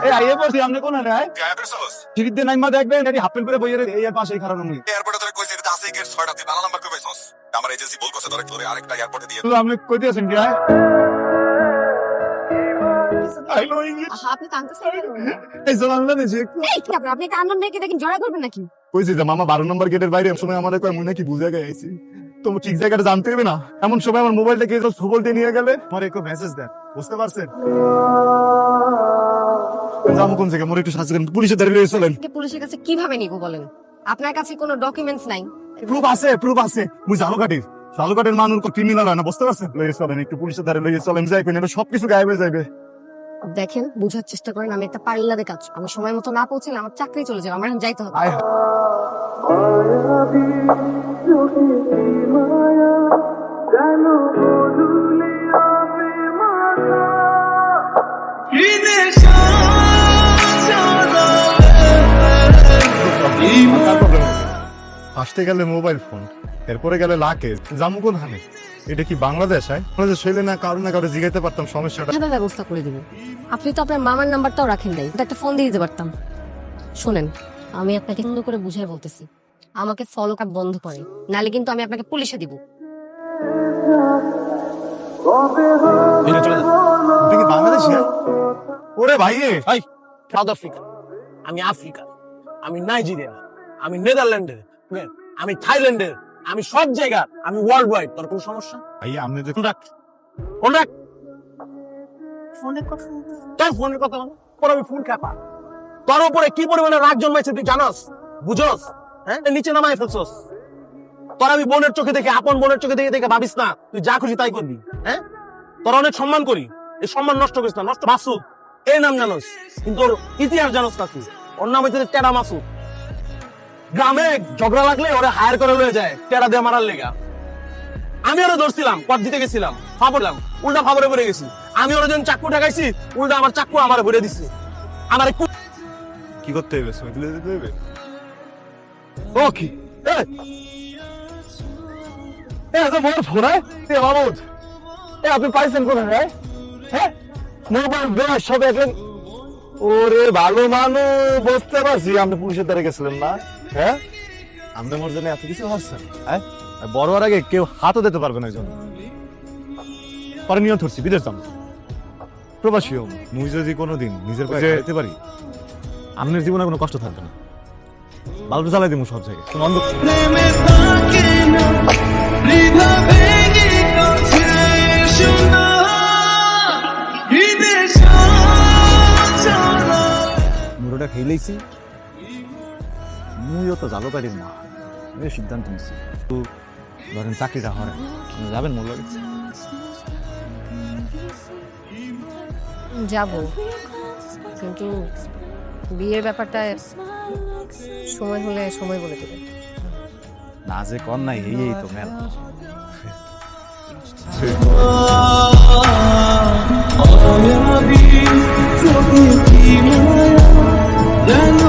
এই আইয়ে বসি আপনি কোন নাই টিকিট দিয়ে নাইমা দেখবেন এটি হাফ প্যান্ট পরে বইয়ে এই এর পাশেই খারাপ আমি এয়ারপোর্টে তোরে কইছি এটা আছে গেট 6টা তুই 12 নাম্বার কই পাইছস আমার এজেন্সি বল করছে তোরে তোরে আরেকটা এয়ারপোর্টে দিয়ে তো আপনি কইতে আছেন কি আই আই নো ইংলিশ আপনি কাঁদতেছেন এই জলানলা দেশে এই কি আপনি কান্দন দেখে দেখেন জড়া করবেন নাকি? কইছি যে মামা 12 নম্বর গেটের বাইরে সময় আমাদের কয় মনে কি বুঝে গেছি তো ঠিক জায়গাটা জানতে হবে না এমন সময় আমার মোবাইলটা কে ছবল দিয়ে নিয়ে গেলে আমার একটু মেসেজ দেন বুঝতে পারছেন যাবো কোন জায়গায় মোর একটু সাহায্য করেন পুলিশে দাঁড়িয়ে চলেন পুলিশের কাছে কিভাবে নিব বলেন? আপনার কাছে কোনো ডকুমেন্টস নাই। প্রুফ আছে মুই জালুকাটের মানুষ ক্রিমিনাল হয় না বুঝতে পারছেন লইয়ে চলেন একটু পুলিশের দাঁড়িয়ে লইয়ে চলেন যাই কোন এটা সবকিছু গায়েব হয়ে যাবে দেখেন বুঝার চেষ্টা করেন, আমি একটা পারিলাদে কাজ, আমি সময় মতো না পৌঁছলে আমার চাকরি চলে যাবে, আমার এখন যাইতে হবে। আয় আসতে গেলে মোবাইল ফোন এরপরে গেলে লাকেজ জামু কোন হানে এটা কি বাংলাদেশ বাংলাদেশ হইলে না কারো না কারো জিগাইতে পারতাম সমস্যাটা কিভাবে ব্যবস্থা করে দিব? আপনি তো আপনার মামার নাম্বারটাও রাখেন নাই, একটা ফোন দিয়ে দিতে পারতাম। শুনেন, আমি আপনাকে সুন্দর করে বুঝাই বলতেছি, আমাকে ফলো করা বন্ধ করে, নালে কিন্তু আমি আপনাকে পুলিশে দিব। আপনি কি বাংলাদেশি ওরে ভাই সাউথ আফ্রিকা, আমি আফ্রিকা, আমি নাইজেরিয়া, আমি নেদারল্যান্ডের, আমি থাইল্যান্ডের, আমি সব জায়গার, আমি ওয়ার্ল্ড ওয়াইড। তোর কোনো সমস্যা? ভাই আপনি তো ফোন রাখ, ফোন রাখ। ফোনের কথা তোর ফোনের কথা বল, পর আমি ফোন কাপা। তোর উপরে কি পরিমাণে রাগ জন্মাইছে তুই জানাস, বুঝোস? হ্যাঁ, নিচে নামাই ফেলছস। তোর আমি বোনের চোখে দেখে, আপন বোনের চোখে দেখে দেখে ভাবিস না তুই যা খুশি তাই করবি। হ্যাঁ, তোর অনেক সম্মান করি, এই সম্মান নষ্ট করিস না। নষ্ট মাসুদ এই নাম জানোস, কিন্তু ওর ইতিহাস জানোস না তুই। ওর নাম হচ্ছে টেরা মাসুদ। গ্রামে ঝগড়া লাগলে ওরা হায়ার করে লয়ে যায় টেরা দিয়ে মারার লেগা। আমি ওরা ধরছিলাম, পথ দিতে গেছিলাম, ফাপড়লাম, উল্টা ফাপড়ে পড়ে গেছি। আমি ওরা যখন চাকু ঠেকাইছি, উল্টা আমার চাকু আমার ভরে দিচ্ছে। আমার কি করতে হবে সই দিলে দিতে হবে ও কি মোর ফোন মামুদ আপনি পাইছেন কোথায় হ্যাঁ মোবাইল বেশ সব এখন ওরে ভালো মানুষ বুঝতে পারছি আপনি পুলিশের দ্বারা গেছিলেন না হ্যাঁ আপনি মোর জন্য এত কিছু হচ্ছেন হ্যাঁ বড় হওয়ার আগে কেউ হাতও দিতে পারবে না এই জন্য পরে নিয়ত ধরছি বিদেশ যাম প্রবাসী হোম মুই যদি কোনোদিন নিজের পায়ে যেতে পারি আপনার জীবনে কোনো কষ্ট থাকবে না বাল্ব জ্বালাই দিব সব জায়গায় কোনো মুড়োটা খেলেইছি মুইও তো জালো পারি না সিদ্ধান্ত নিচ্ছি তো ধরেন চাকরিটা হয় যাবেন মোর লাগে যাব, কিন্তু বিয়ের ব্যাপারটা সময় হলে সময় বলে দেবে। না যে কর নাই এই তো মেলা কি মায়া জানো